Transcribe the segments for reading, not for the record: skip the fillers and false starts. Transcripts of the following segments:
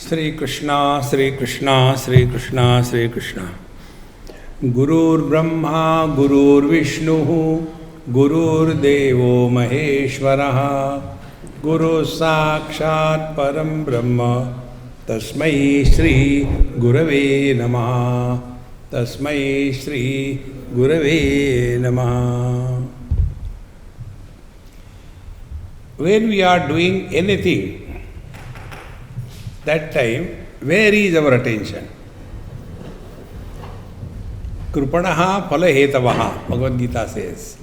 Sri Krishna, Sri Krishna, Sri Krishna, Sri Krishna. Gurur Brahma, Gurur Vishnu, Gurur Devo Maheshwaraha, Guru Sakshat Param Brahma, Tasmai Shri Gurave Namaha, Tasmai Shri Gurave Namaha. When we are doing anything, that time, where is our attention? Krupanaha phalahetavaha, Bhagavad Gita says.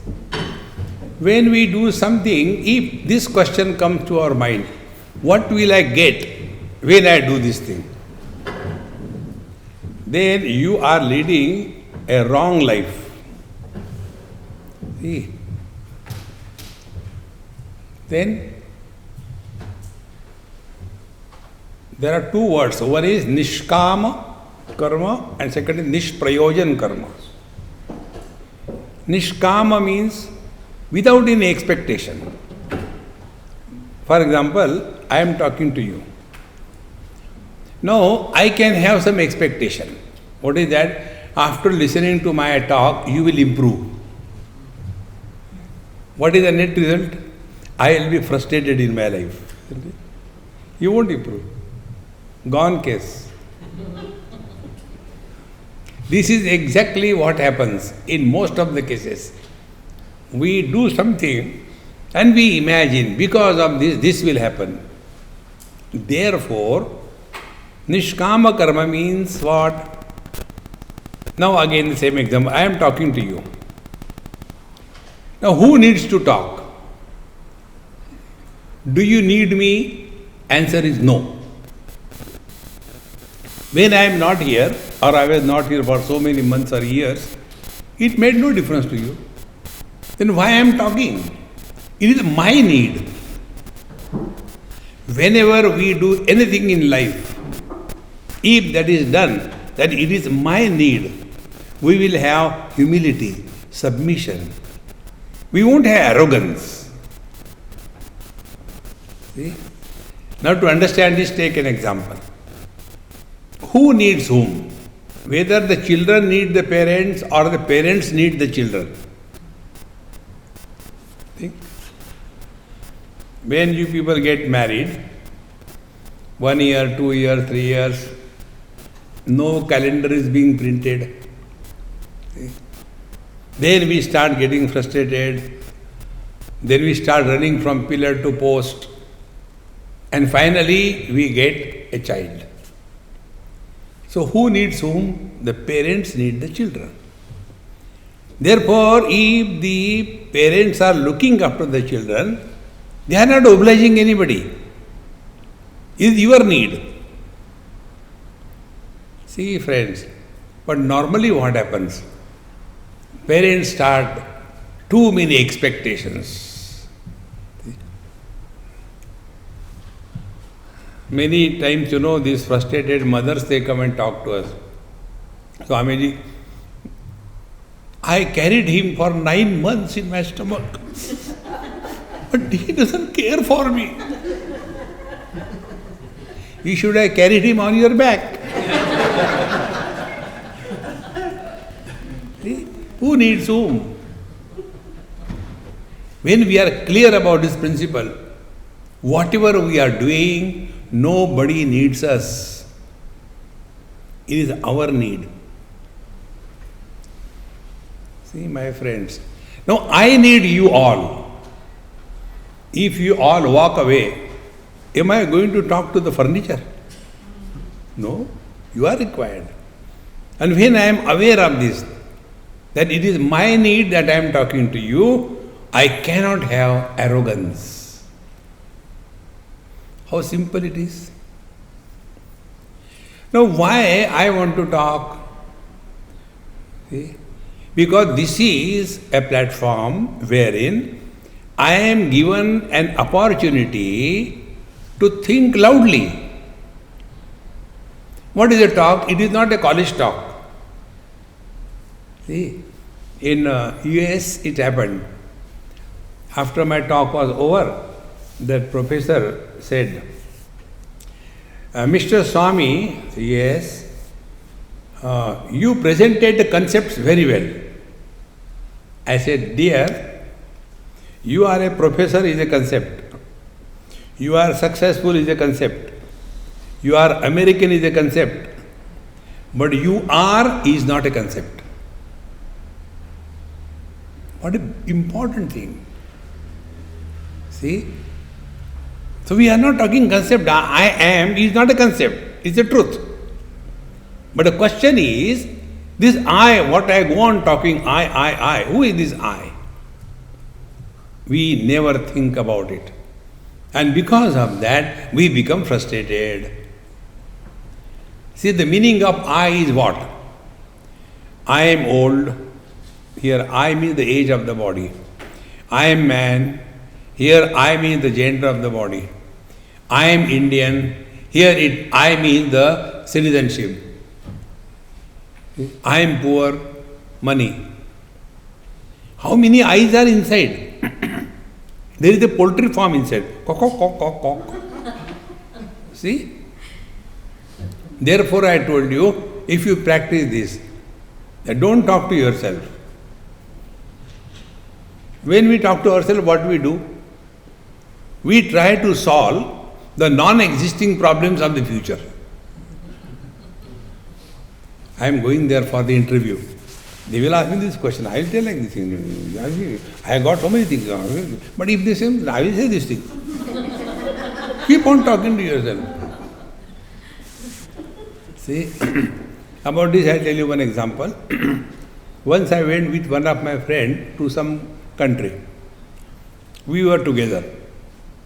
When we do something, if this question comes to our mind, what will I get when I do this thing? Then you are leading a wrong life. See? Then there are two words. One is nishkama karma and second is nishprayojan karma. Nishkama means without any expectation. For example, I am talking to you. Now, I can have some expectation. What is that? After listening to my talk, you will improve. What is the net result? I will be frustrated in my life. You won't improve. Gone case. This is exactly what happens in most of the cases. We do something and we imagine because of this will happen. Therefore, nishkama karma means what? Now again the same example. I am talking to you. Now who needs to talk? Do you need me? Answer is no. When I am not here, or I was not here for so many months or years, it made no difference to you. Then why I am talking? It is my need. Whenever we do anything in life, if that is done, that it is my need, we will have humility, submission. We won't have arrogance. See? Now to understand this, take an example. Who needs whom? Whether the children need the parents or the parents need the children. Think. When you people get married, 1 year, 2 years, 3 years, no calendar is being printed. See? Then we start getting frustrated. Then we start running from pillar to post. And finally, we get a child. So who needs whom? The parents need the children. Therefore, if the parents are looking after the children, they are not obliging anybody. It is your need. See, friends, but normally what happens? Parents start too many expectations. Many times, these frustrated mothers, they come and talk to us. Swamiji, I carried him for 9 months in my stomach, but he doesn't care for me. You should have carried him on your back. See? Who needs whom? When we are clear about this principle, whatever we are doing, nobody needs us. It is our need. See, my friends. Now, I need you all. If you all walk away, am I going to talk to the furniture? No, you are required. And when I am aware of this, that it is my need that I am talking to you, I cannot have arrogance. How simple it is. Now, why I want to talk? See? Because this is a platform wherein I am given an opportunity to think loudly. What is a talk? It is not a college talk. See, in US it happened. After my talk was over, that professor said, Mr. Swami, yes, you presented the concepts very well. I said, dear, you are a professor is a concept. You are successful is a concept. You are American is a concept. But you are is not a concept. What an important thing. See? So we are not talking concept. I am is not a concept. It's a truth. But the question is, this I, what I go on talking, I, who is this I? We never think about it. And because of that, we become frustrated. See, the meaning of I is what? I am old. Here I means the age of the body. I am man. Here I means the gender of the body. I am Indian. Here I means the citizenship. I am poor. Money. How many eyes are inside? There is a poultry farm inside. Cock, cock, cock, cock, cock. See? Therefore I told you, if you practice this, don't talk to yourself. When we talk to ourselves, what we do? We try to solve the non-existing problems of the future. I am going there for the interview. They will ask me this question. I will tell like this thing. I got so many things. But if they say, I will say this thing. Keep on talking to yourself. See, about this I tell you one example. Once I went with one of my friends to some country. We were together.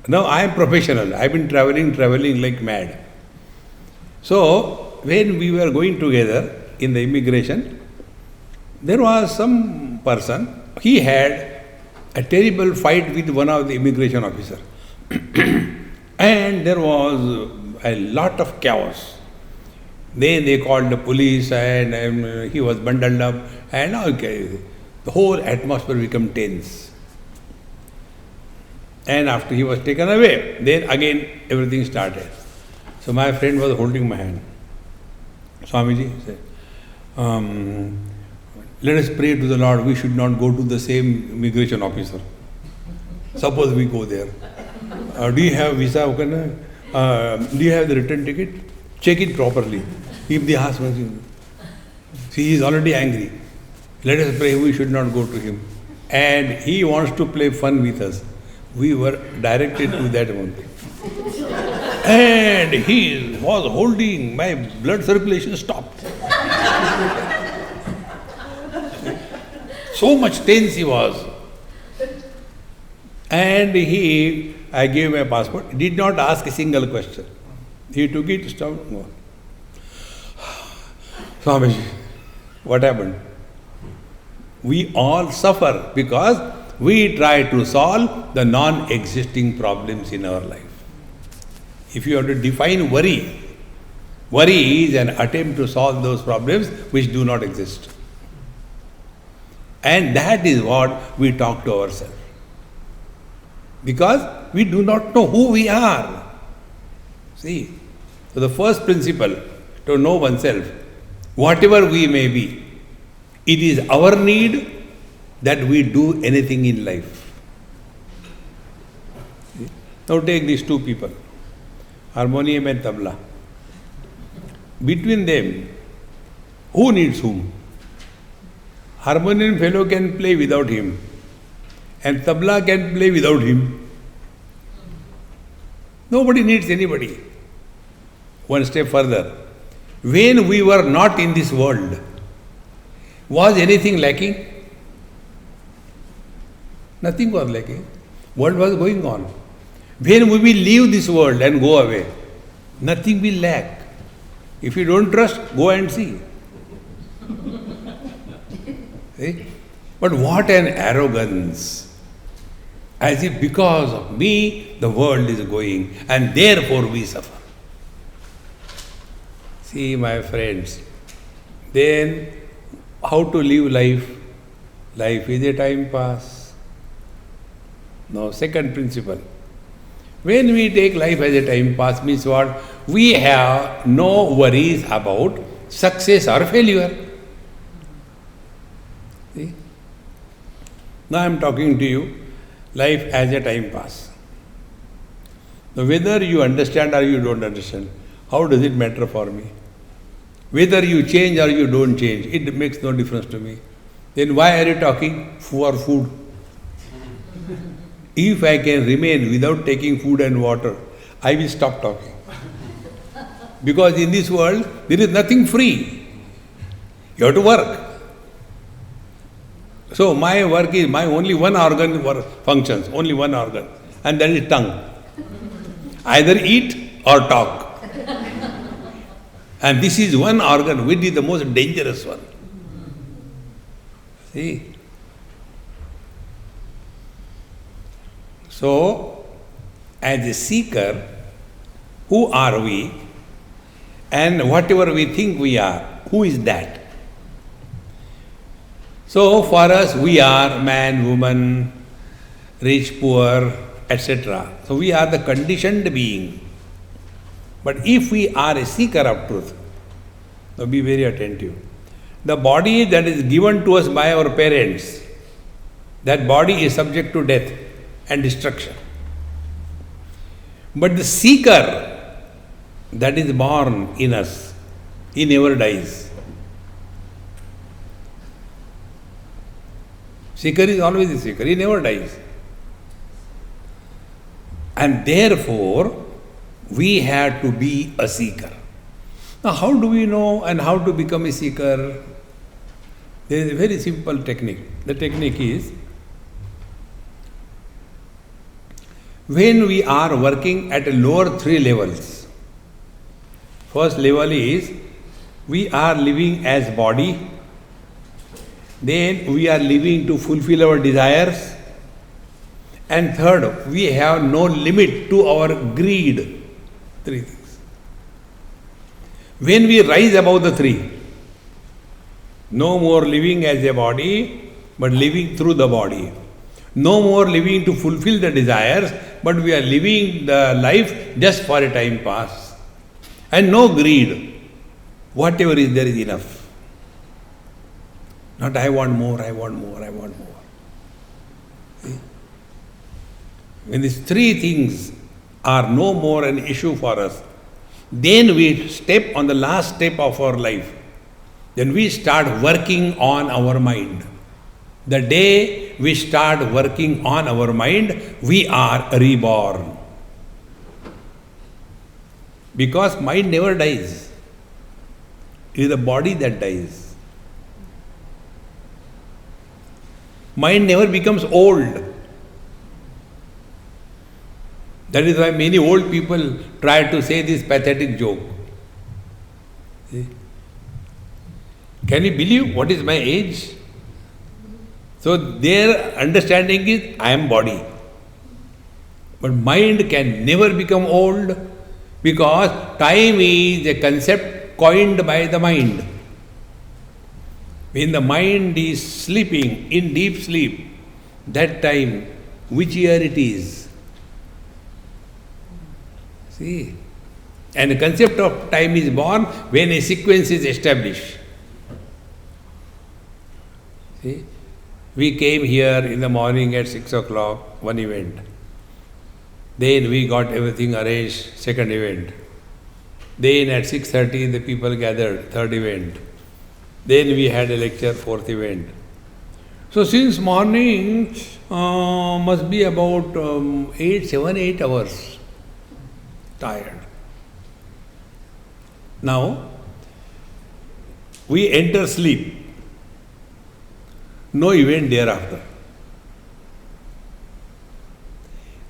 Now I am professional. I have been traveling like mad. So, when we were going together in the immigration, there was some person, he had a terrible fight with one of the immigration officer. And there was a lot of chaos. Then they called the police and he was bundled up and the whole atmosphere became tense. And after he was taken away, then again everything started. So my friend was holding my hand. Swamiji said, let us pray to the Lord, we should not go to the same immigration officer. Suppose we go there. Do you have visa? Do you have the return ticket? Check it properly. If they ask, see, he is already angry. Let us pray we should not go to him. And he wants to play fun with us. We were directed to that one. And he was holding, my blood circulation stopped. So much tense he was. And I gave my passport, did not ask a single question. He took it, stopped. No. Swamiji, what happened? We all suffer because we try to solve the non-existing problems in our life. If you have to define worry, worry is an attempt to solve those problems which do not exist. And that is what we talk to ourselves. Because we do not know who we are. See, so the first principle to know oneself, whatever we may be, it is our need that we do anything in life. See? Now take these two people, harmonium and tabla. Between them, who needs whom? Harmonium fellow can play without him, and tabla can play without him. Nobody needs anybody. One step further. When we were not in this world, was anything lacking? Nothing was lacking. World was going on. When we will leave this world and go away, nothing will lack. If you don't trust, go and see. See? But what an arrogance. As if because of me, the world is going and therefore we suffer. See, my friends, then how to live life? Life is a time pass. Now, second principle. When we take life as a time pass, means what? We have no worries about success or failure. See? Now I am talking to you, life as a time pass. Now whether you understand or you don't understand, how does it matter for me? Whether you change or you don't change, it makes no difference to me. Then why are you talking for food? If I can remain without taking food and water, I will stop talking. Because in this world, there is nothing free. You have to work. So my work is, my only one organ functions, only one organ, and that is tongue. Either eat or talk. And this is one organ which is the most dangerous one. See? So, as a seeker, who are we? And whatever we think we are, who is that? So, for us, we are man, woman, rich, poor, etc. So, we are the conditioned being. But if we are a seeker of truth, now be very attentive. The body that is given to us by our parents, that body is subject to death and destruction. But the seeker that is born in us, he never dies. Seeker is always a seeker, he never dies. And therefore, we have to be a seeker. Now, how do we know and how to become a seeker? There is a very simple technique. The technique is, when we are working at lower three levels, first level is, we are living as body, then we are living to fulfill our desires, and third, we have no limit to our greed. Three things. When we rise above the three, no more living as a body, but living through the body. No more living to fulfill the desires, but we are living the life just for a time pass. And no greed. Whatever is there is enough. Not I want more, I want more, I want more. See? When these three things are no more an issue for us, then we step on the last step of our life. Then we start working on our mind. The day we start working on our mind, we are reborn. Because mind never dies. It is the body that dies. Mind never becomes old. That is why many old people try to say this pathetic joke. See? Can you believe what is my age? So their understanding is, I am body. But mind can never become old because time is a concept coined by the mind. When the mind is sleeping in deep sleep, that time, which year it is? See? And the concept of time is born when a sequence is established. See? We came here in the morning at 6 o'clock, one event. Then we got everything arranged, second event. Then at 6:30 the people gathered, third event. Then we had a lecture, fourth event. So since morning must be about 8 hours. Tired. Now, we enter sleep. No event thereafter.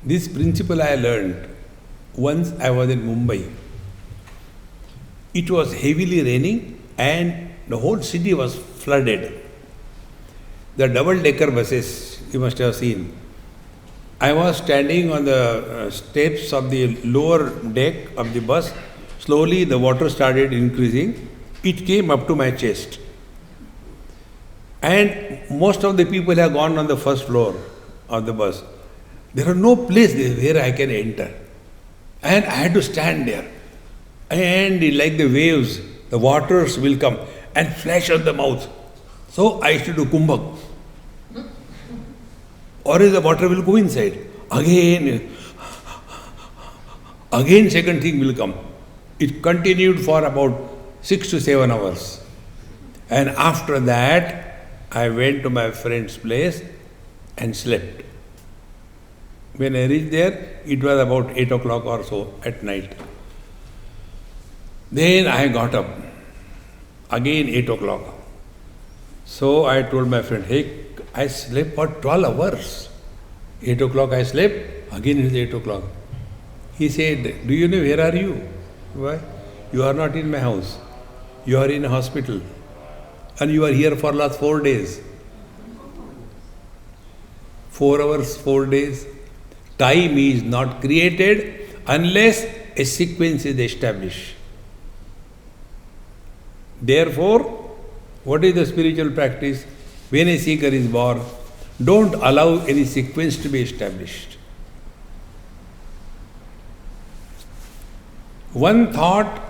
This principle I learned once I was in Mumbai. It was heavily raining and the whole city was flooded. The double-decker buses, you must have seen. I was standing on the steps of the lower deck of the bus. Slowly the water started increasing. It came up to my chest. And most of the people have gone on the first floor of the bus. There are no place where I can enter. And I had to stand there. And like the waves, the waters will come and flash on the mouth. So I used to do kumbhak. Or else the water will go inside. Again second thing will come. It continued for about 6 to 7 hours. And after that, I went to my friend's place and slept. When I reached there, it was about 8 o'clock or so at night. Then I got up. Again 8 o'clock. So I told my friend, hey, I slept for 12 hours. 8 o'clock I slept, again it is 8 o'clock. He said, do you know where are you? Why? You are not in my house. You are in a hospital. And you are here for last 4 days. 4 hours, 4 days. Time is not created unless a sequence is established. Therefore, what is the spiritual practice? When a seeker is born, don't allow any sequence to be established. One thought,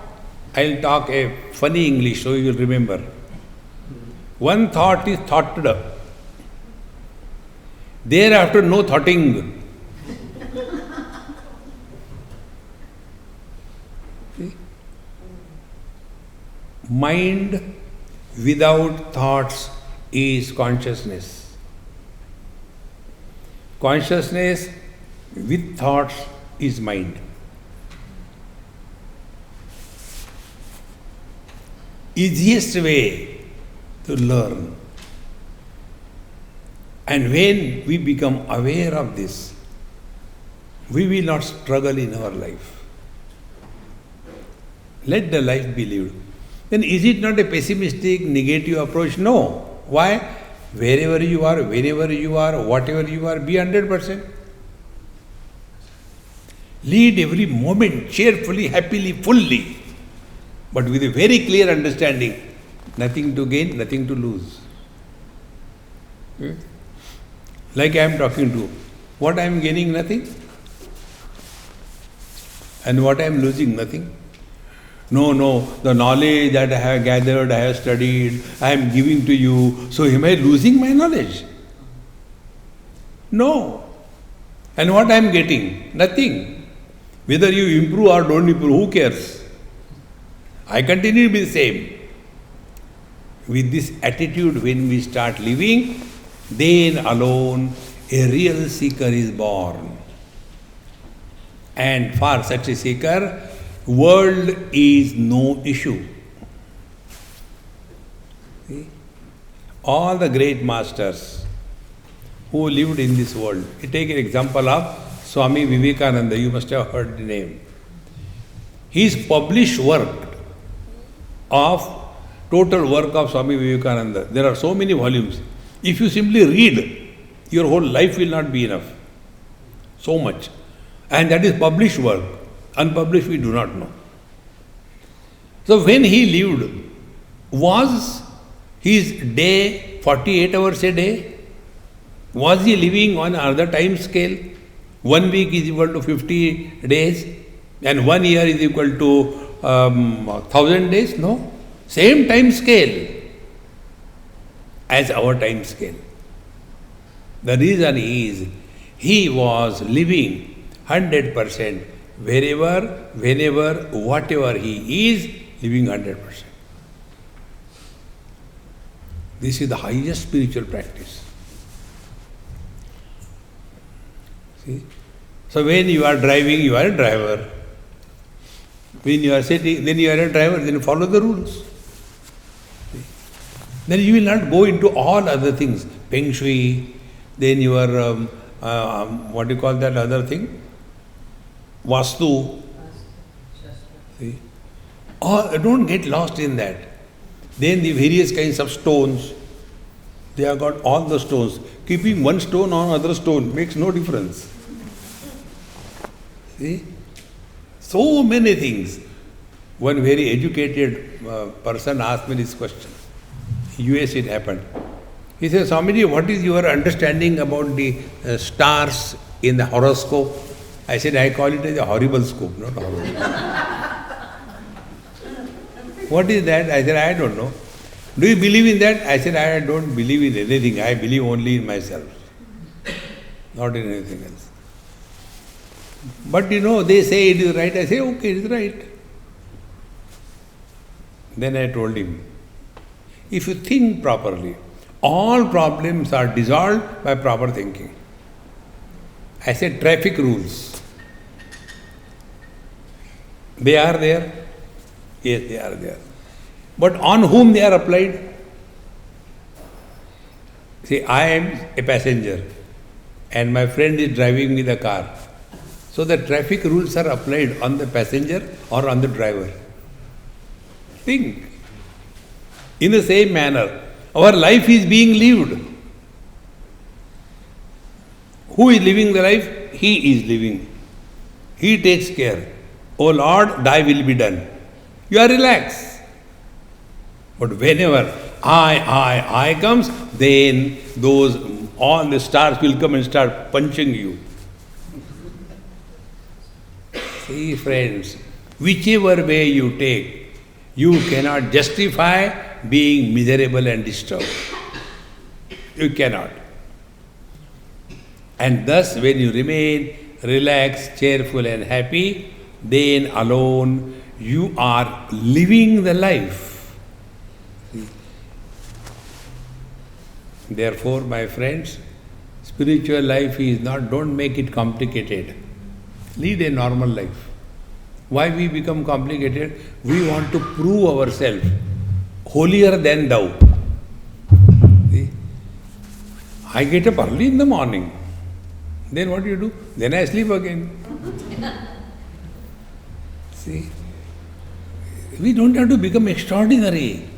I'll talk a funny English so you will remember. One thought is thoughted up. Thereafter, no thoughting. See? Mind without thoughts is consciousness. Consciousness with thoughts is mind. Easiest way to learn. And when we become aware of this, we will not struggle in our life. Let the life be lived. Then is it not a pessimistic, negative approach? No. Why? Wherever you are, whenever you are, whatever you are, be 100%. Lead every moment cheerfully, happily, fully, but with a very clear understanding. Nothing to gain, nothing to lose. Like I am talking to. What I am gaining? Nothing. And what I am losing? Nothing. No, the knowledge that I have gathered, I have studied, I am giving to you. So am I losing my knowledge? No. And what I am getting? Nothing. Whether you improve or don't improve, who cares? I continue to be the same. With this attitude, when we start living, then alone a real seeker is born. And for such a seeker, world is no issue. See? All the great masters who lived in this world. You take an example of Swami Vivekananda, you must have heard the name. His published work total work of Swami Vivekananda, there are so many volumes. If you simply read, your whole life will not be enough. So much. And that is published work. Unpublished we do not know. So when he lived, was his day 48 hours a day? Was he living on another time scale? 1 week is equal to 50 days and 1 year is equal to 1000 days? No. Same time scale as our time scale. The reason is he was living 100%. Wherever, whenever, whatever he is, living 100%. This is the highest spiritual practice. See? So when you are driving, you are a driver. When you are sitting, then you are a driver, then you follow the rules. See? Then you will not go into all other things. Feng Shui, then your, what do you call that other thing? Vastu. See? Or don't get lost in that. Then the various kinds of stones. They have got all the stones. Keeping one stone on other stone makes no difference. See? So many things. One very educated person asked me this question. US it happened. He said, Swamiji, what is your understanding about the stars in the horoscope. I said, I call it as a horrible scope, not horoscope. What is that? I said, I don't know. Do you believe in that? I said, I don't believe in anything. I believe only in myself, not in anything else. But they say it is right. I say, okay, it is right. Then I told him, if you think properly, all problems are dissolved by proper thinking. I said, traffic rules. They are there? Yes, they are there. But on whom they are applied? See, I am a passenger and my friend is driving me the car. So the traffic rules are applied on the passenger or on the driver. Think. In the same manner, our life is being lived. Who is living the life? He is living. He takes care. O Lord, thy will be done. You are relaxed. But whenever I comes, then all the stars will come and start punching you. See, friends, whichever way you take, you cannot justify being miserable and disturbed. You cannot. And thus, when you remain relaxed, cheerful and happy, then alone you are living the life. Therefore, my friends, spiritual life is not, don't make it complicated. Lead a normal life. Why we become complicated? We want to prove ourselves holier than thou. See? I get up early in the morning. Then what do you do? Then I sleep again. See? We don't have to become extraordinary.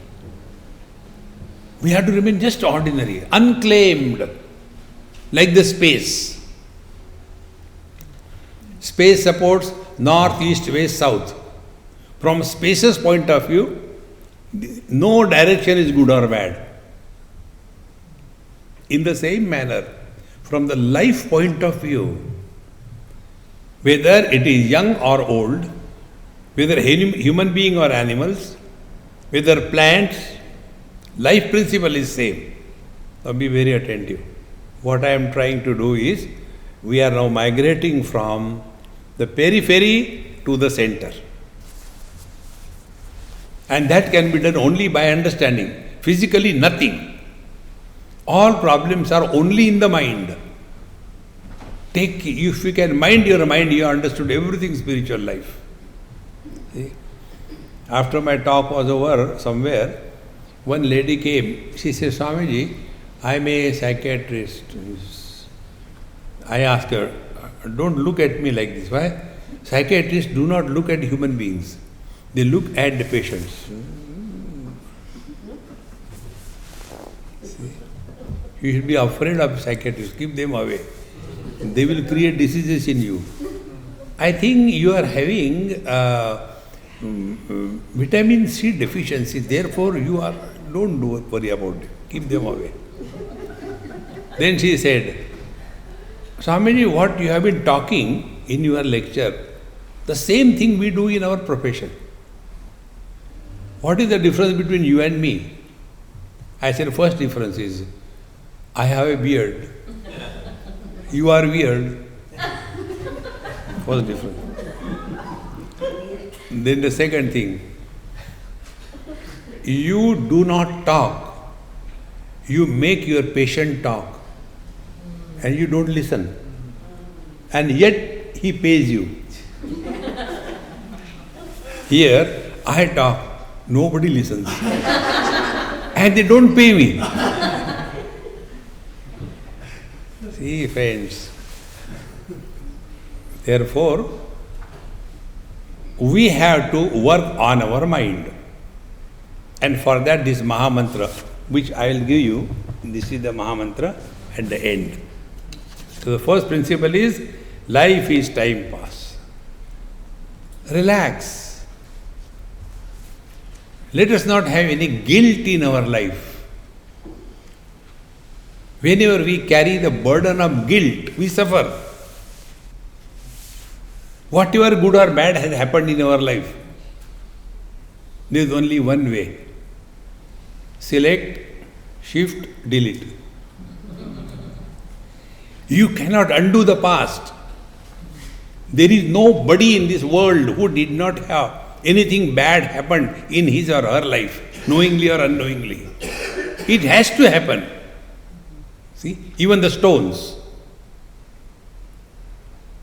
We have to remain just ordinary, unclaimed, like the space. Space supports north, east, west, south. From space's point of view, no direction is good or bad. In the same manner, from the life point of view, whether it is young or old, whether human being or animals, whether plants, life principle is same. Now be very attentive. What I am trying to do is, we are now migrating from the periphery to the center. And that can be done only by understanding. Physically nothing. All problems are only in the mind. If you can mind your mind, you understood everything spiritual life. See? After my talk was over somewhere, one lady came. She said, Swamiji, I am a psychiatrist. I asked her, don't look at me like this. Why? Psychiatrists do not look at human beings. They look at the patients. See? You should be afraid of psychiatrists. Keep them away. They will create diseases in you. I think you are having vitamin C deficiency. Therefore, don't worry about it. Keep them away. Then she said, Swamiji, what you have been talking in your lecture, the same thing we do in our profession. What is the difference between you and me? I said, first difference is, I have a beard. You are weird. First difference. Then the second thing, you do not talk. You make your patient talk. And you don't listen. And yet he pays you. Here, I talk. Nobody listens. And they don't pay me. See, friends. Therefore, we have to work on our mind. And for that, this Mahamantra, which I will give you, this is the Mahamantra at the end. So the first principle is, life is time pass. Relax. Let us not have any guilt in our life. Whenever we carry the burden of guilt, we suffer. Whatever good or bad has happened in our life, there is only one way. Select, shift, delete. You cannot undo the past. There is nobody in this world who did not have anything bad happen in his or her life, knowingly or unknowingly. It has to happen. See, even the stones.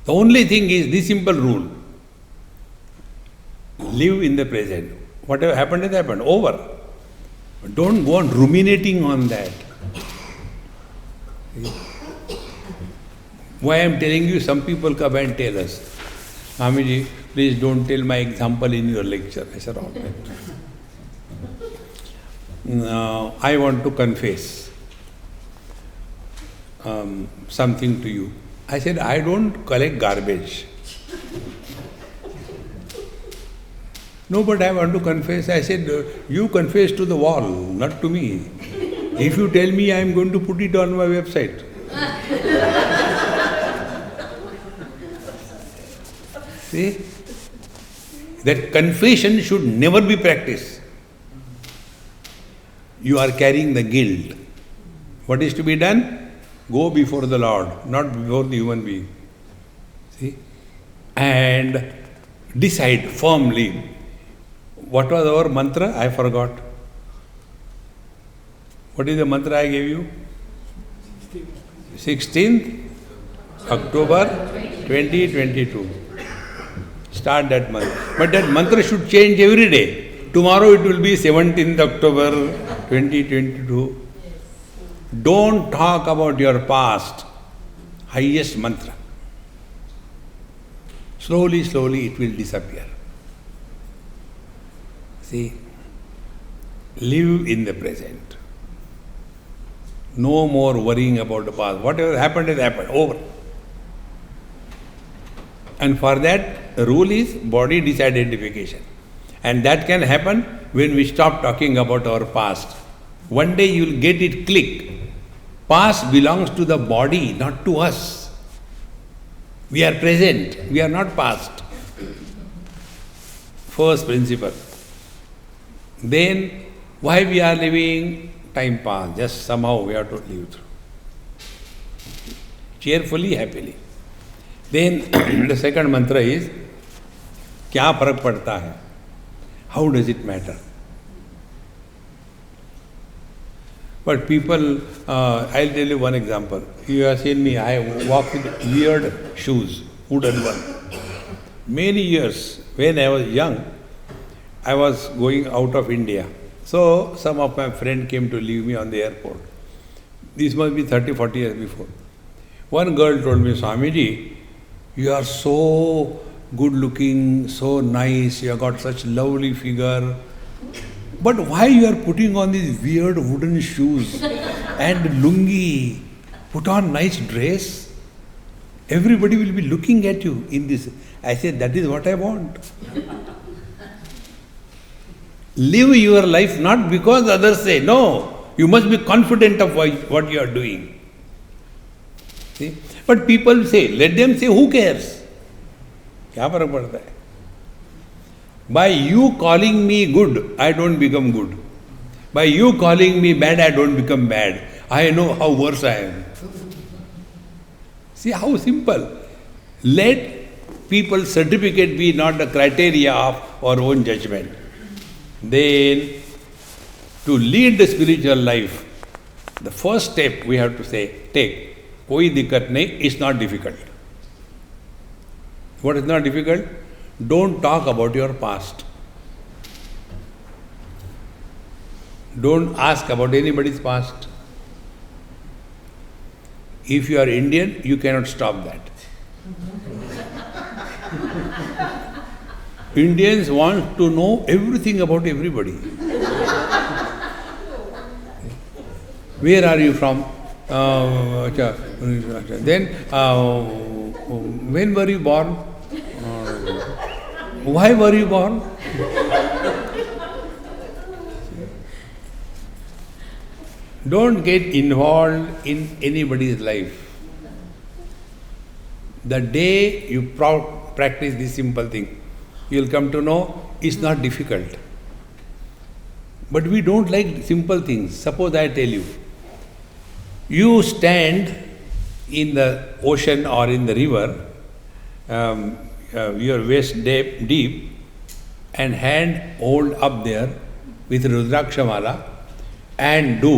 The only thing is this simple rule. Live in the present. Whatever happened has happened. Over. But don't go on ruminating on that. See? Why I am telling you, some people come and tell us, Swamiji, please don't tell my example in your lecture. I said, all right. Now, I want to confess something to you. I said, I don't collect garbage. No, but I want to confess. I said, you confess to the wall, not to me. If you tell me, I am going to put it on my website. See? That confession should never be practiced. You are carrying the guilt. What is to be done? Go before the Lord, not before the human being. See? And decide firmly. What was our mantra? I forgot. What is the mantra I gave you? 16th October 2022. Start that mantra. But that mantra should change every day. Tomorrow it will be 17th October 2022. Don't talk about your past. Highest mantra. Slowly, slowly it will disappear. See, live in the present. No more worrying about the past. Whatever happened has happened. Over. And for that, the rule is body disidentification. And that can happen when we stop talking about our past. One day you will get it click. Past belongs to the body, not to us. We are present. We are not past. First principle. Then, why we are living? Time pass. Just somehow we have to live through. Cheerfully, happily. Then the second mantra is, क्या फर्क पड़ता है? How does it matter? But people, I'll tell you one example. You have seen me, I walk with weird shoes, wooden one. Many years, when I was young, I was going out of India. So some of my friends came to leave me on the airport. This must be 30, 40 years before. One girl told me, Swamiji, you are so good looking, so nice, you have got such lovely figure. But why you are putting on these weird wooden shoes and lungi? Put on nice dress. Everybody will be looking at you in this. I said, that is what I want. Live your life not because others say. No, you must be confident of what you are doing. See? But people say, let them say, who cares? क्या फर्क पड़ता है? By you calling me good, I don't become good. By you calling me bad, I don't become bad. I know how worse I am. See how simple. Let people's certificate be not the criteria of our own judgment. Then, to lead the spiritual life, the first step we have to say, take. कोई दिक्कत नहीं, it's not difficult. What is not difficult? Don't talk about your past. Don't ask about anybody's past. If you are Indian, you cannot stop that. Indians want to know everything about everybody. Where are you from? Then, when were you born? Why were you born? Don't get involved in anybody's life. The day you practice this simple thing. You will come to know it's not difficult. But we don't like simple things. Suppose I tell you, you stand in the ocean or in the river, your waist deep, and hand hold up there with Rudraksha Mala and do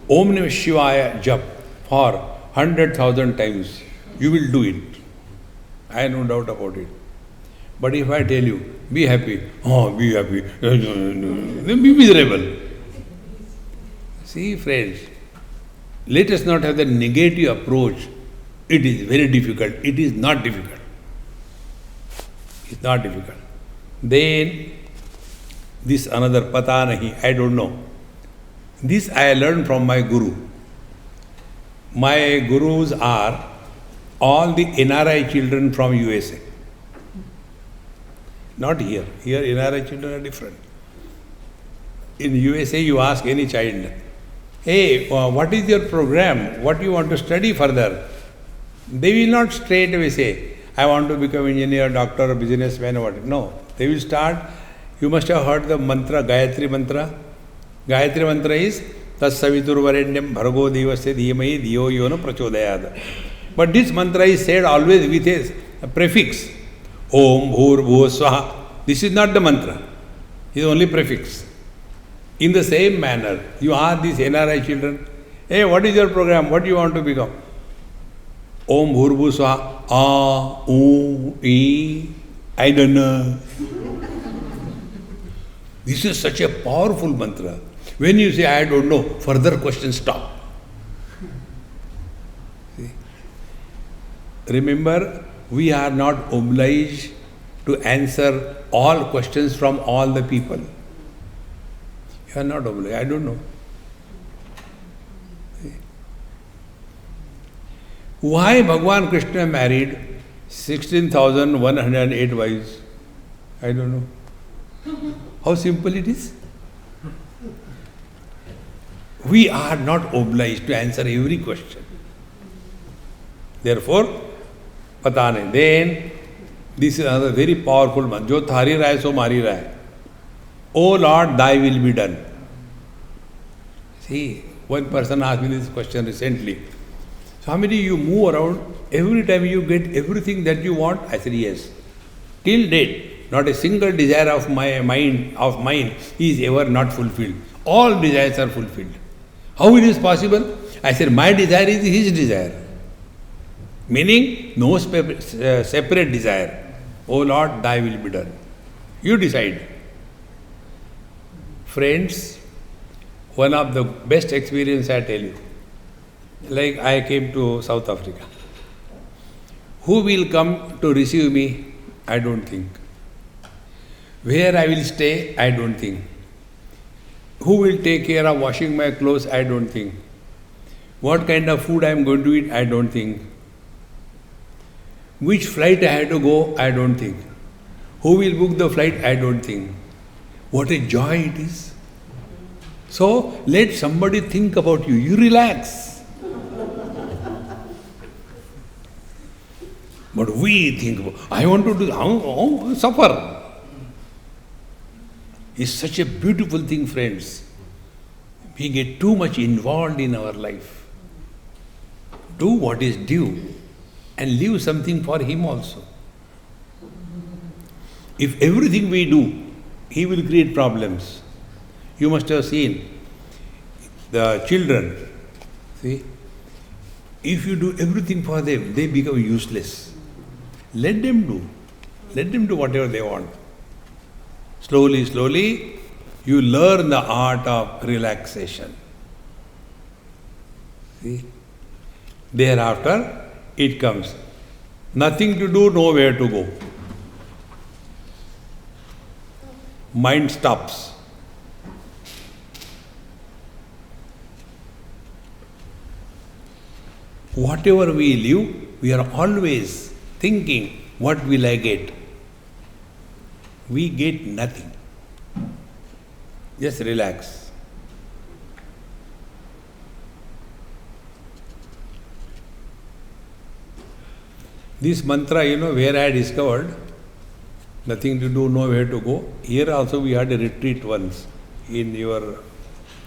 Om Namah Shivaya Jap for 100,000 times. You will do it. I have no doubt about it. But if I tell you, be happy, oh, be happy, then be miserable. See, friends, let us not have the negative approach. It is very difficult. It is not difficult. It's not difficult. Then, this another pata nahi, I don't know. This I learned from my guru. My gurus are all the NRI children from USA. Not here. Here NRI children are different. In USA you ask any child, hey, what is your program? What do you want to study further? They will not straight away say, I want to become engineer, doctor, businessman or what. No. They will start, you must have heard the mantra, Gayatri mantra. Gayatri mantra is, Tas savitur varenyam bhargo devasya dhimai dhiyo yo no prachodayad. But this mantra is said always with a prefix. Om bhur bhuva swaha. This is not the mantra. It is only prefix. In the same manner, you ask these NRI children, hey, what is your program? What do you want to become? Om bhur bhuva swaha. Ah, oo, ee. I don't know. This is such a powerful mantra. When you say, I don't know, further questions stop. See? Remember, we are not obliged to answer all questions from all the people. You are not obliged. I don't know. See? Why Bhagavan Krishna married 16,108 wives? I don't know. How simple it is. We are not obliged to answer every question. Therefore, pata nahi. Then, this is another very powerful mantra. Jo thari raha hai, so mari raha hai. O Lord, thy will be done. See, one person asked me this question recently. Swamiji, you move around, every time you get everything that you want? I said, yes. Till date, not a single desire of mine is ever not fulfilled. All desires are fulfilled. How it is possible? I said, my desire is his desire. Meaning, no separate desire. O Lord, thy will be done. You decide. Friends, one of the best experience I tell you. Like I came to South Africa. Who will come to receive me? I don't think. Where I will stay? I don't think. Who will take care of washing my clothes? I don't think. What kind of food I am going to eat? I don't think. Which flight I have to go? I don't think. Who will book the flight? I don't think. What a joy it is. So, let somebody think about you. You relax. But we think, I want to do, suffer. It's such a beautiful thing, friends. We get too much involved in our life. Do what is due and leave something for him also. If everything we do, he will create problems. You must have seen the children. See, if you do everything for them, they become useless. Let them do. Let them do whatever they want. Slowly, slowly, you learn the art of relaxation. See? Thereafter, it comes. Nothing to do, nowhere to go. Mind stops. Whatever we live, we are always thinking, what will I get? We get nothing. Just relax. This mantra, where I discovered, Nothing to do, nowhere to go. Here also we had a retreat once in your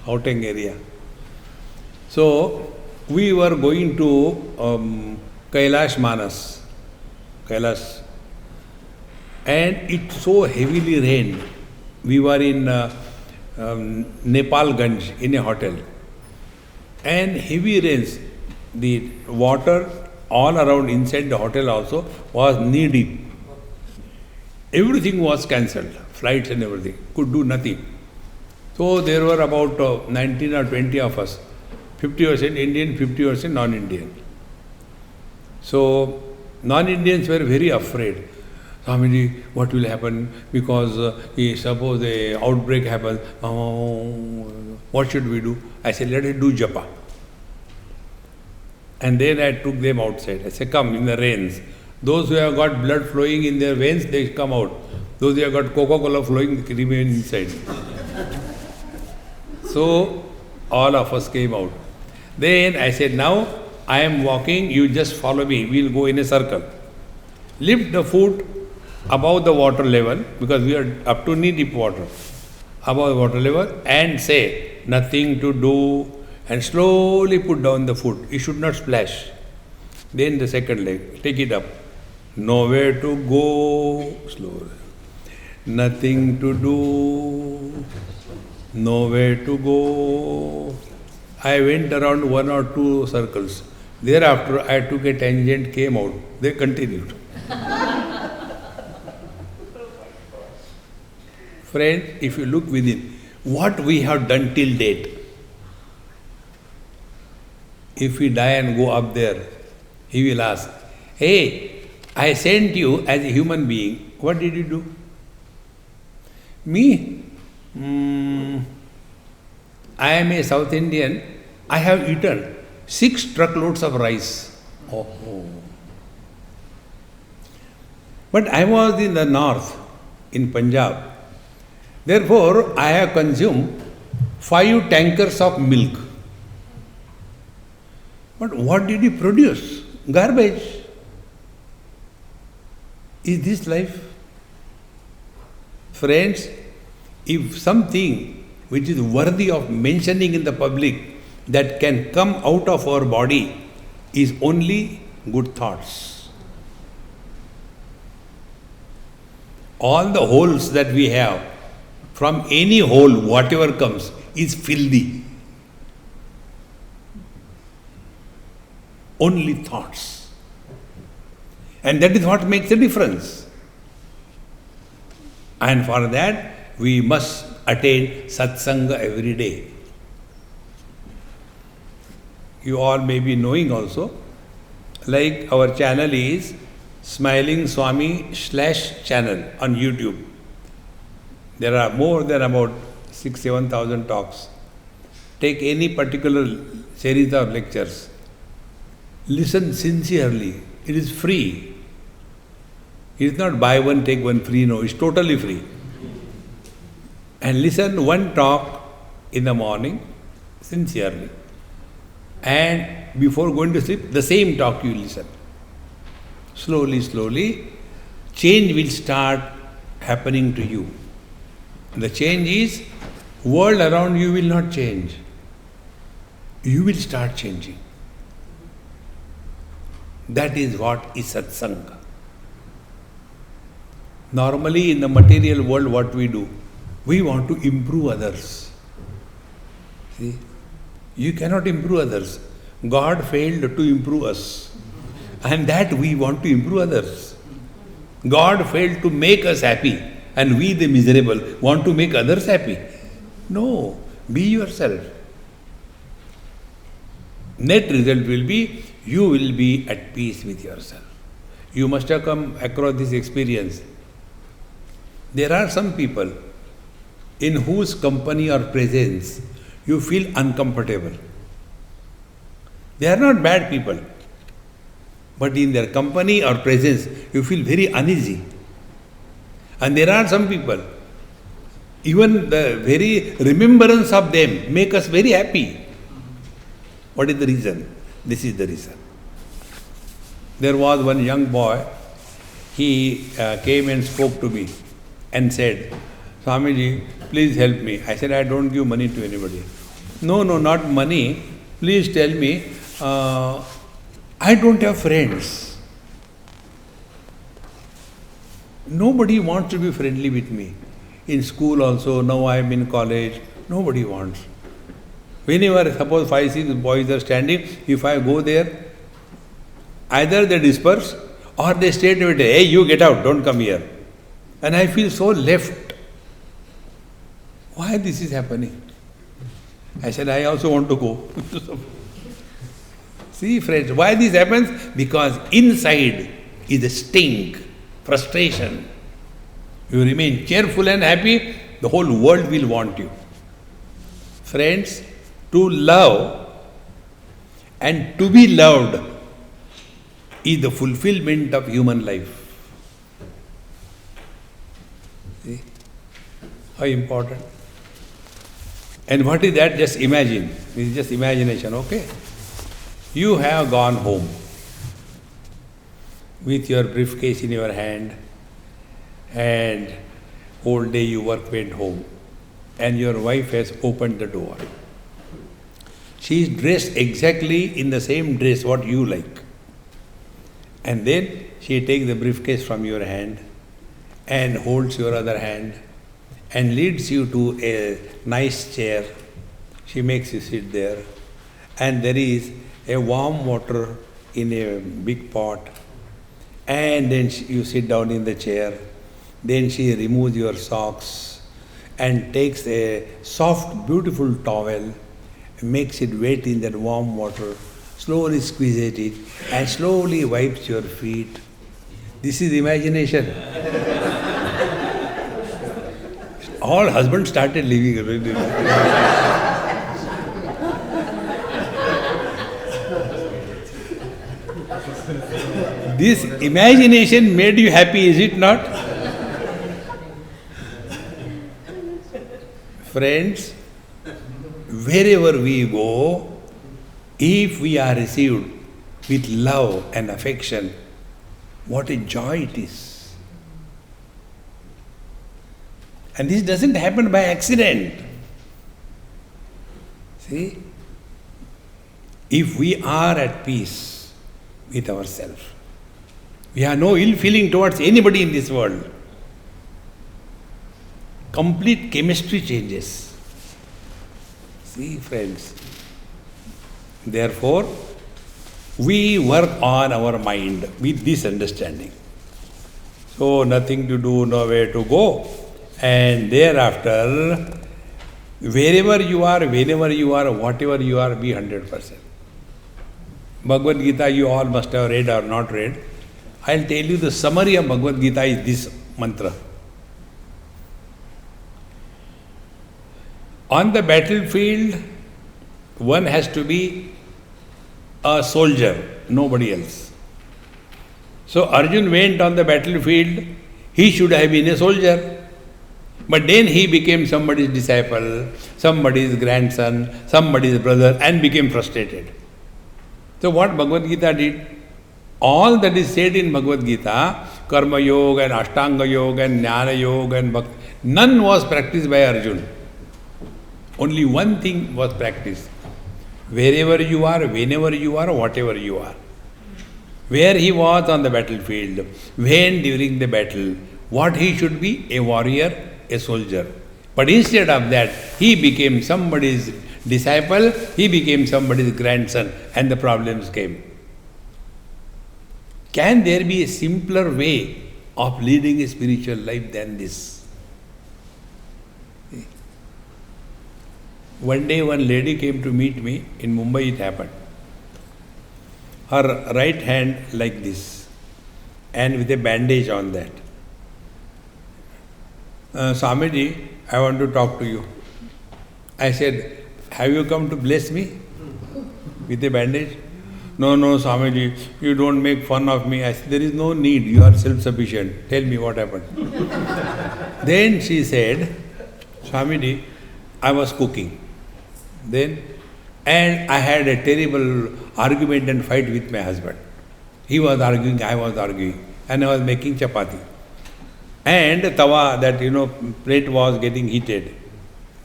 outing area. So we were going to Kailash Manas, Kailash, and it so heavily rained. We were in Nepalganj in a hotel, and heavy rains. The water all around inside the hotel also was knee deep. Everything was cancelled, flights and everything, could do nothing. So there were about 19 or 20 of us, 50% Indian, 50% non-Indian. So non-Indians were very afraid. Swamiji, what will happen? Because suppose a outbreak happens, what should we do? I said, let us do japa. And then I took them outside. I said, come in the rains. Those who have got blood flowing in their veins, they come out. Those who have got Coca-Cola flowing, remain inside. So all of us came out. Then I said, now I am walking, you just follow me. We will go in a circle. Lift the foot above the water level, because we are up to knee deep water, above the water level, and say, nothing to do, and slowly put down the foot. You should not splash. Then the second leg, take it up. Nowhere to go, slowly. Nothing to do, nowhere to go. I went around 1 or 2 circles. Thereafter, I took a tangent, came out. They continued. Friend, if you look within, what we have done till date, if we die and go up there, he will ask, hey, I sent you as a human being, what did you do? Me? I am a South Indian, I have eaten 6 truckloads of rice. Oh. But I was in the north, in Punjab. Therefore, I have consumed 5 tankers of milk. But what did he produce? Garbage. Is this life? Friends, if something which is worthy of mentioning in the public that can come out of our body is only good thoughts. All the holes that we have, from any hole, whatever comes, is filthy. Only thoughts. And that is what makes a difference. And for that, we must attain Satsang every day. You all may be knowing also, like our channel is Smiling Swami /channel on YouTube. There are more than about 6,000-7,000 talks. Take any particular series of lectures. Listen sincerely. It is free. It is not buy one, take one free. No, it's totally free. And listen one talk in the morning, sincerely. And before going to sleep, the same talk you listen. Slowly, slowly, change will start happening to you. The change is, world around you will not change. You will start changing. That is what is Satsang. Normally in the material world, what we do? We want to improve others. See? You cannot improve others. God failed to improve us. And that we want to improve others. God failed to make us happy. And we, the miserable, want to make others happy. No, be yourself. Net result will be, you will be at peace with yourself. You must have come across this experience. There are some people in whose company or presence you feel uncomfortable. They are not bad people, but in their company or presence you feel very uneasy. And there are some people, even the very remembrance of them make us very happy. What is the reason? This is the reason. There was one young boy, he came and spoke to me and said, Swamiji, please help me. I said, I don't give money to anybody. No, not money. Please tell me, I don't have friends. Nobody wants to be friendly with me. In school also, now I am in college, nobody wants. Whenever, suppose 5-6 boys are standing, if I go there, either they disperse or they straight away say, hey, you get out, don't come here. And I feel so left. Why this is happening? I said, I also want to go. See, friends, why this happens? Because inside is a stink, frustration. You remain cheerful and happy, the whole world will want you. Friends, to love and to be loved is the fulfillment of human life. See? How important. And what is that? Just imagine. This is just imagination, okay? You have gone home with your briefcase in your hand, and whole day you went home, and your wife has opened the door. She is dressed exactly in the same dress what you like. And then she takes the briefcase from your hand and holds your other hand and leads you to a nice chair. She makes you sit there, and there is a warm water in a big pot, and then you sit down in the chair. Then she removes your socks and takes a soft, beautiful towel, makes it wet in that warm water, slowly squeezes it, and slowly wipes your feet. This is imagination. All husbands started leaving. This imagination made you happy, is it not? Friends, wherever we go, if we are received with love and affection, what a joy it is. And this doesn't happen by accident. See? If we are at peace with ourselves, we have no ill feeling towards anybody in this world. Complete chemistry changes. See, friends. Therefore, we work on our mind with this understanding. So, nothing to do, nowhere to go. And thereafter, wherever you are, whenever you are, whatever you are, be 100%. Bhagavad Gita you all must have read or not read. I'll tell you the summary of Bhagavad Gita is this mantra. On the battlefield, one has to be a soldier, nobody else. So Arjun went on the battlefield, he should have been a soldier. But then he became somebody's disciple, somebody's grandson, somebody's brother, and became frustrated. So what Bhagavad Gita did? All that is said in Bhagavad Gita, Karma Yoga and Ashtanga Yoga and Jnana Yoga and Bhakti, none was practiced by Arjun. Only one thing was practiced. Wherever you are, whenever you are, whatever you are. Where he was on the battlefield, when during the battle, what he should be? A warrior, a soldier. But instead of that, he became somebody's disciple, he became somebody's grandson, and the problems came. Can there be a simpler way of leading a spiritual life than this? One day one lady came to meet me, in Mumbai it happened. Her right hand like this, and with a bandage on that. Swamiji, I want to talk to you. I said, have you come to bless me with a bandage? No, Swamiji, you don't make fun of me. I said, there is no need, you are self-sufficient. Tell me what happened. Then she said, Swamiji, I was cooking. And I had a terrible argument and fight with my husband. He was arguing, I was arguing. and I was making chapati. And tawa, that plate was getting heated,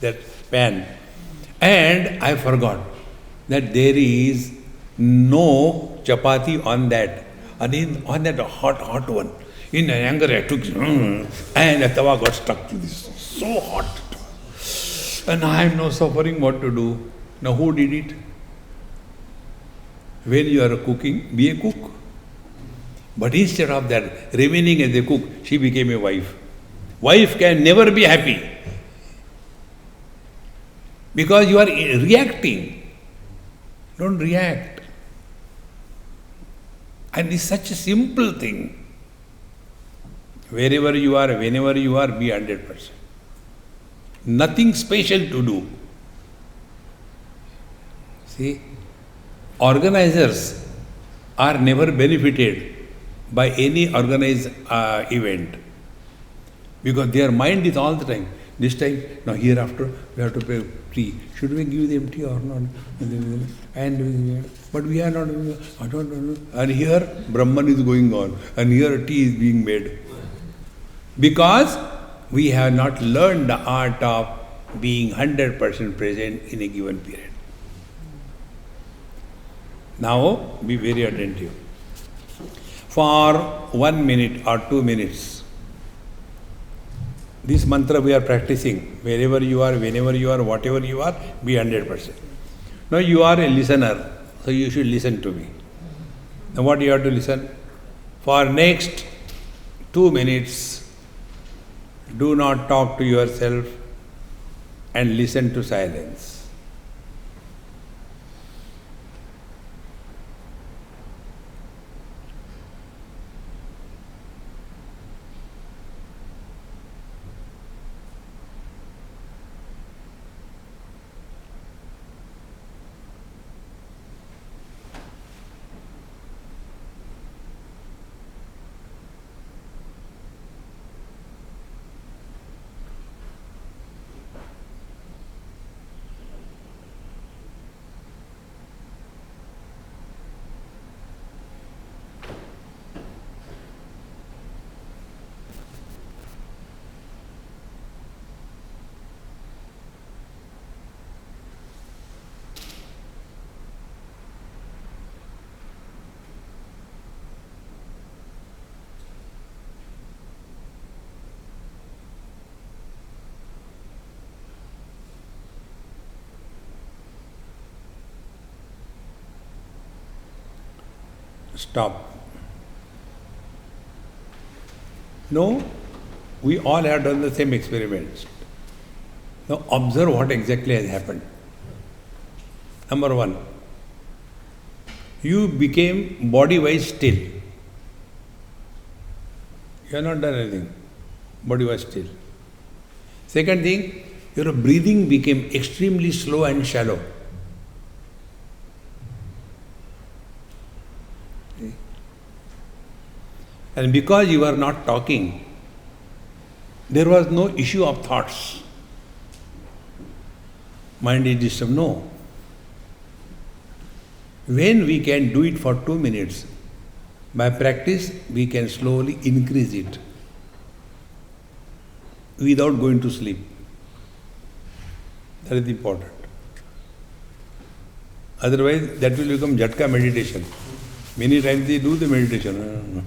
that pan. And I forgot that there is no chapati on that. And on that hot one, in anger I took and the tawa got stuck to this. So hot. And I am now suffering what to do. Now who did it? When you are cooking, be a cook. But instead of that, remaining as a cook, she became a wife. Wife can never be happy. Because you are reacting. Don't react. And it's such a simple thing. Wherever you are, whenever you are, be 100%. Nothing special to do. See, organizers are never benefited by any organized event, because their mind is all the time. This time, now hereafter, we have to pay tea. Should we give them tea or not? But we are not. I don't know. And here Brahman is going on, and here tea is being made, because we have not learned the art of being 100% present in a given period. Now, be very attentive. For 1 minute or 2 minutes, this mantra we are practicing. Wherever you are, whenever you are, whatever you are, be 100%. Now you are a listener, so you should listen to me. Now what you have to listen? For next 2 minutes, do not talk to yourself and listen to silence. Stop. No, we all have done the same experiments. Now observe what exactly has happened. Number one, you became body-wise still. You have not done anything. Body-wise still. Second thing, your breathing became extremely slow and shallow. And because you are not talking, there was no issue of thoughts. Mind is disturbed. No. When we can do it for 2 minutes, by practice we can slowly increase it without going to sleep. That is important. Otherwise, that will become jhatka meditation. Many times they do the meditation.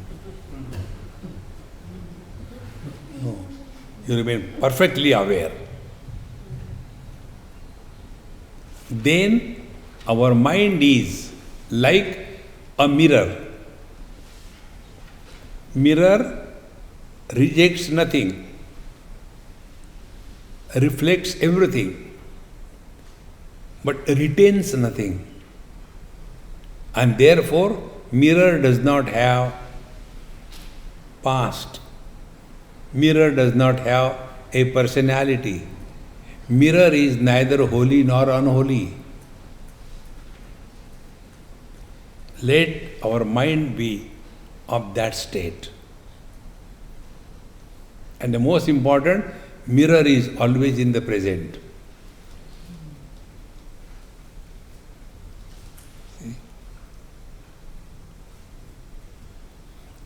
No. You remain perfectly aware. Then our mind is like a mirror. Mirror rejects nothing, reflects everything, but retains nothing. And therefore, mirror does not have past. Mirror does not have a personality. Mirror is neither holy nor unholy. Let our mind be of that state. And the most important, mirror is always in the present. See?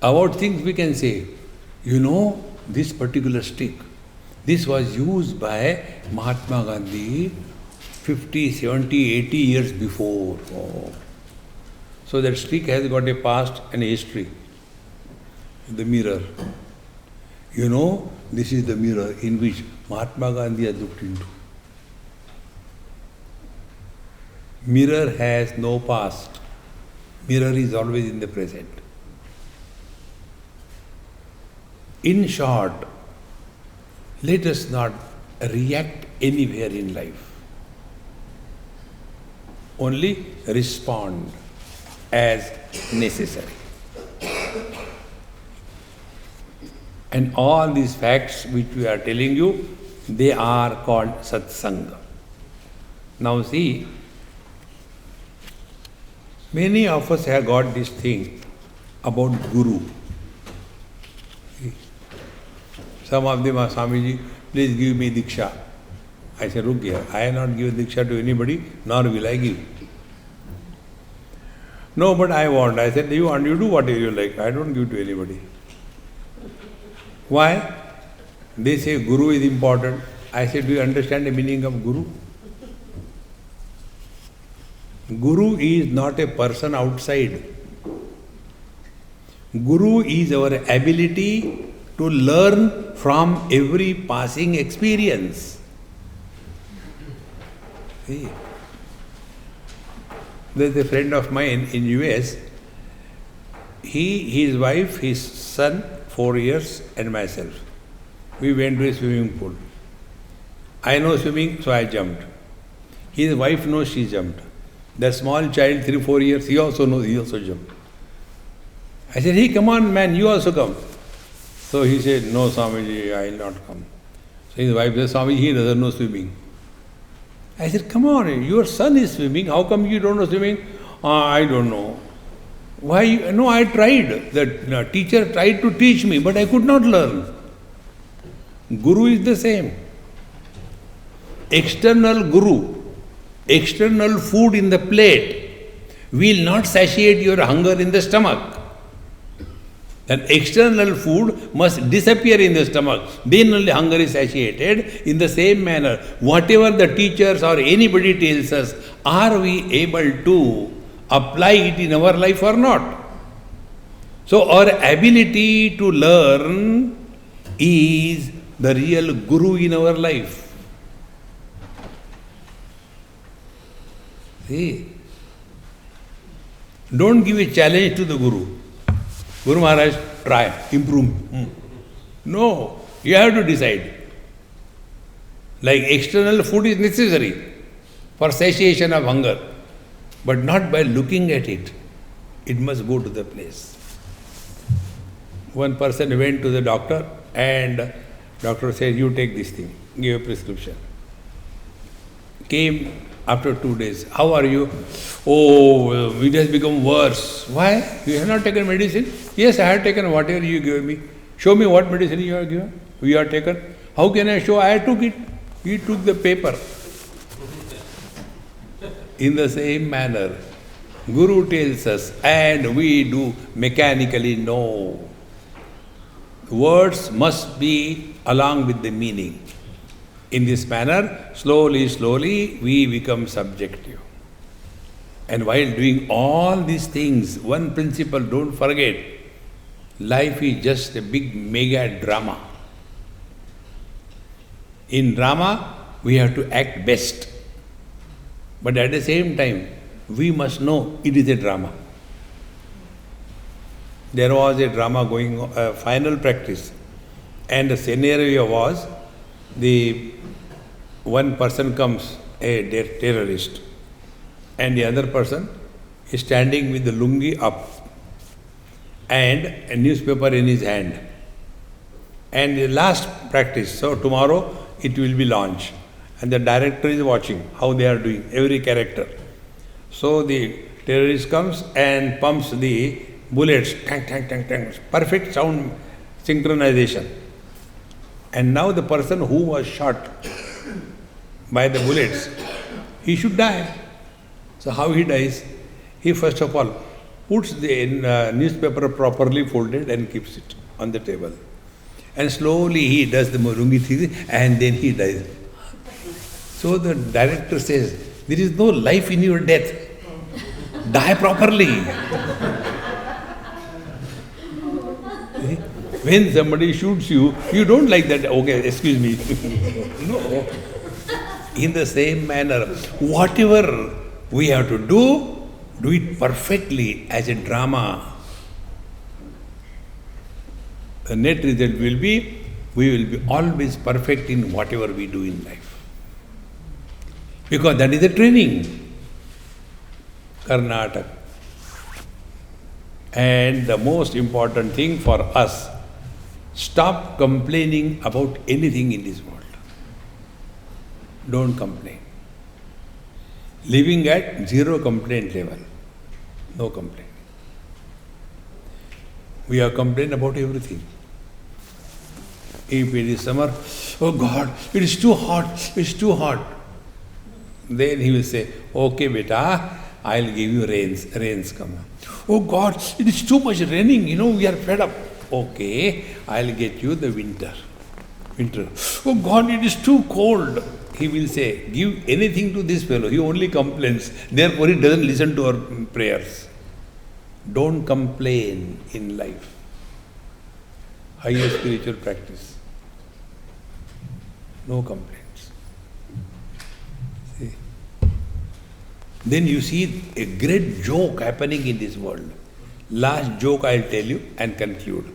About things we can say, this particular stick, this was used by Mahatma Gandhi 50, 70, 80 years before. Oh. So that stick has got a past and a history. The mirror. This is the mirror in which Mahatma Gandhi has looked into. Mirror has no past. Mirror is always in the present. In short, let us not react anywhere in life. Only respond as necessary. And all these facts which we are telling you, they are called Satsang. Now see, many of us have got this thing about Guru. Some of them are, Swamiji, please give me Diksha. I said, look here, I have not given Diksha to anybody, nor will I give. No, but I want. I said, you want, you do whatever you like. I don't give to anybody. Why? They say Guru is important. I said, do you understand the meaning of Guru? Guru is not a person outside. Guru is our ability to learn from every passing experience. See? There's a friend of mine in US. His wife, his son, 4 years, and myself. We went to a swimming pool. I know swimming, so I jumped. His wife knows she jumped. The small child, 3, 4 years, he also knows, he also jumped. I said, hey, come on, man, you also come. So he said, no, Swamiji, I will not come. So his wife said, Swamiji, he doesn't know swimming. I said, come on, your son is swimming, how come you don't know swimming? I don't know. Why? No, I tried. The teacher tried to teach me, but I could not learn. Guru is the same. External Guru, external food in the plate will not satiate your hunger in the stomach. That external food must disappear in the stomach. Then only hunger is satiated. In the same manner, whatever the teachers or anybody tells us, are we able to apply it in our life or not? So our ability to learn is the real Guru in our life. See? Don't give a challenge to the Guru. Guru Maharaj, try, improve. No, you have to decide. Like external food is necessary for satiation of hunger, but not by looking at it. It must go to the place. One person went to the doctor and doctor said, you take this thing, give a prescription. Came after 2 days. How are you? Oh, it has become worse. Why? You have not taken medicine? Yes, I have taken whatever you gave me. Show me what medicine you have given. You have taken. How can I show? I took it. He took the paper. In the same manner, Guru tells us, and we do mechanically know. Words must be along with the meaning. In this manner, slowly, slowly, we become subjective. And while doing all these things, one principle, don't forget, life is just a big mega drama. In drama, we have to act best. But at the same time, we must know it is a drama. There was a drama going on, final practice. And the scenario was, the one person comes, a terrorist, and the other person is standing with the lungi up and a newspaper in his hand. And the last practice, so tomorrow it will be launched. And the director is watching how they are doing, every character. So the terrorist comes and pumps the bullets, tang, tang, tang, tang, perfect sound synchronization. And now the person who was shot by the bullets, he should die. So how he dies? He first of all puts the newspaper properly folded and keeps it on the table. And slowly he does the Murungi thing and then he dies. So the director says, there is no life in your death. Die properly. When somebody shoots you, you don't like that, okay, excuse me. No. In the same manner, whatever we have to do it perfectly as a drama. The net result will be, we will be always perfect in whatever we do in life. Because that is the training. Karnataka. And the most important thing for us, stop complaining about anything in this world. Don't complain. Living at zero complaint level. No complaint. We have complained about everything. If it is summer, oh God, it is too hot, it's too hot. Then he will say, okay beta, I'll give you rains come. Oh God, it is too much raining, we are fed up. Okay, I'll get you the winter. Oh God, it is too cold. He will say, give anything to this fellow, he only complains. Therefore he doesn't listen to our prayers. Don't complain in life. Higher spiritual practice. No complaints. See? Then you see a great joke happening in this world. Last joke I'll tell you and conclude.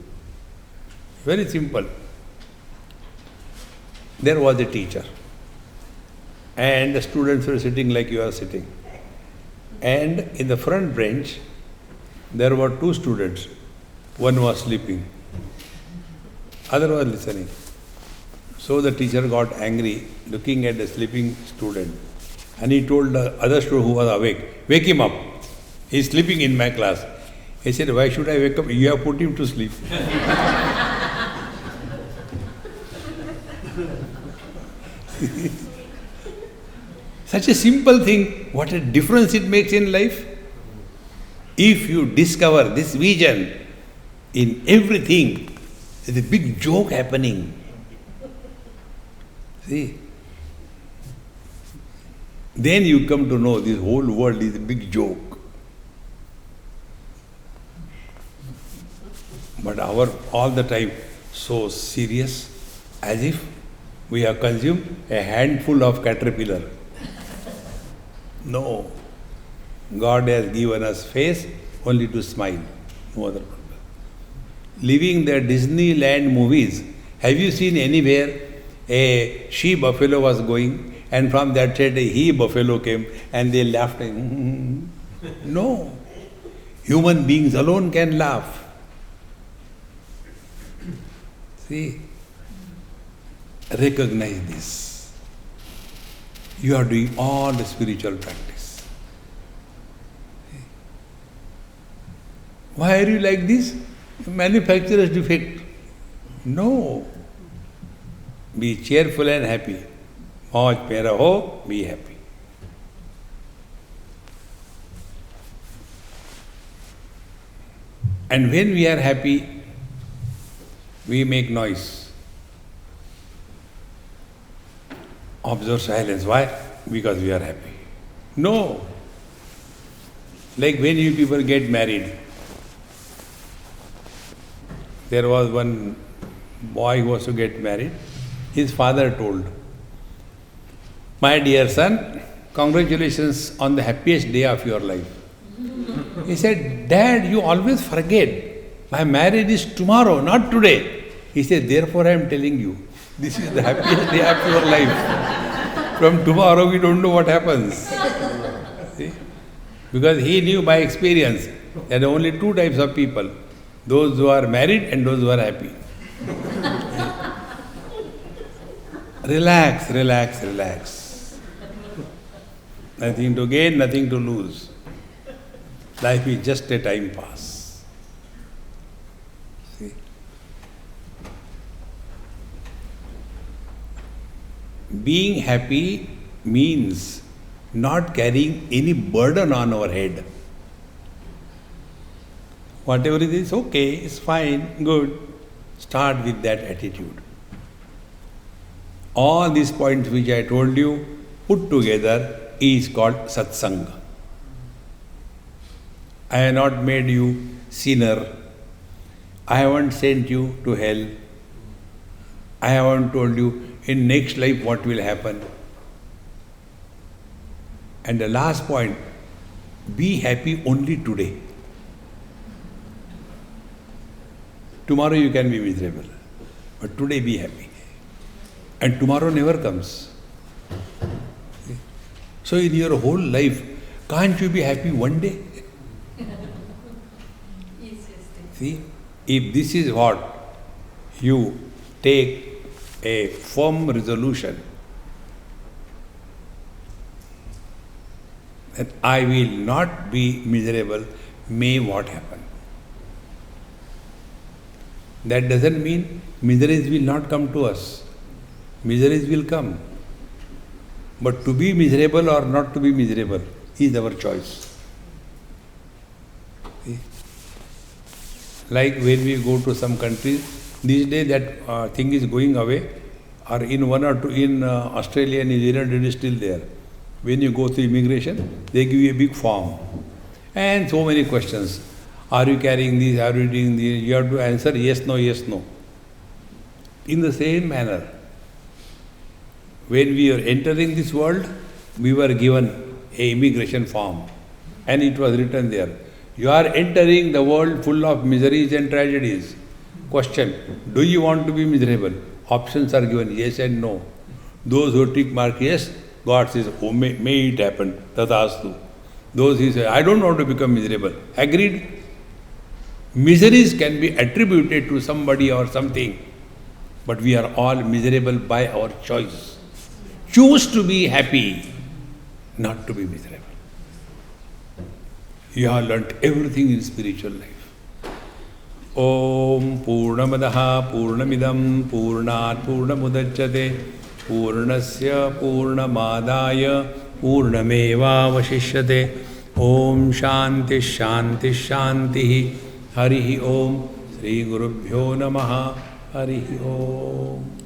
Very simple. There was a teacher and the students were sitting like you are sitting. And in the front bench, there were two students. One was sleeping, other was listening. So the teacher got angry looking at the sleeping student and he told the other student who was awake, wake him up. He is sleeping in my class. He said, why should I wake up? You have put him to sleep. Such a simple thing, what a difference it makes in life. If you discover this vision in everything, there's a big joke happening. See? Then you come to know this whole world is a big joke. But all the time so serious, as if we have consumed a handful of caterpillar. No. God has given us face only to smile, no other purpose. Living the Disneyland movies, have you seen anywhere a she-buffalo was going and from that side a he-buffalo came and they laughed? No. Human beings alone can laugh. See? Recognize this. You are doing all the spiritual practice. Why are you like this? Manufacturer's defect. No. Be cheerful and happy. Mauj mein raho, be happy. And when we are happy, we make noise. Observe silence. Why? Because we are happy. No. Like when you people get married, there was one boy who was to get married. His father told, my dear son, congratulations on the happiest day of your life. He said, Dad, you always forget. My marriage is tomorrow, not today. He said, therefore I am telling you, this is the happiest day of your life. From tomorrow we don't know what happens. See? Because he knew by experience that there are only two types of people. Those who are married and those who are happy. Relax, relax, relax. Nothing to gain, nothing to lose. Life is just a time pass. See? Being happy means not carrying any burden on our head. Whatever it is, okay, it's fine, good. Start with that attitude. All these points which I told you, put together, is called Satsang. I have not made you sinner. I haven't sent you to hell. I haven't told you in next life what will happen. And the last point, be happy only today. Tomorrow you can be miserable, but today be happy. And tomorrow never comes. So in your whole life, can't you be happy one day? See, if this is what you take a firm resolution, that I will not be miserable, may what happen. That doesn't mean miseries will not come to us. Miseries will come. But to be miserable or not to be miserable is our choice. See? Like when we go to some countries, these days that thing is going away, or in one or two, in Australia and New Zealand it is still there. When you go to immigration, they give you a big form. And so many questions. Are you carrying this? Are you doing this? You have to answer yes, no, yes, no. In the same manner, when we are entering this world, we were given an immigration form. And it was written there, you are entering the world full of miseries and tragedies. Question, do you want to be miserable? Options are given, yes and no. Those who tick mark yes, God says, oh, may it happen, tatastu. Those who say, I don't want to become miserable. Agreed? Miseries can be attributed to somebody or something, but we are all miserable by our choice. Choose to be happy, not to be miserable. You have learnt everything in spiritual life. Om Purnamadaha Purnamidam Purnat Purnamudachyate Purnasya Purnamadaya Purnameva Vashishyate. Om Shanti Shanti Shanti. Harihi Om. Sri Gurubhyo Namaha. Harihi Om.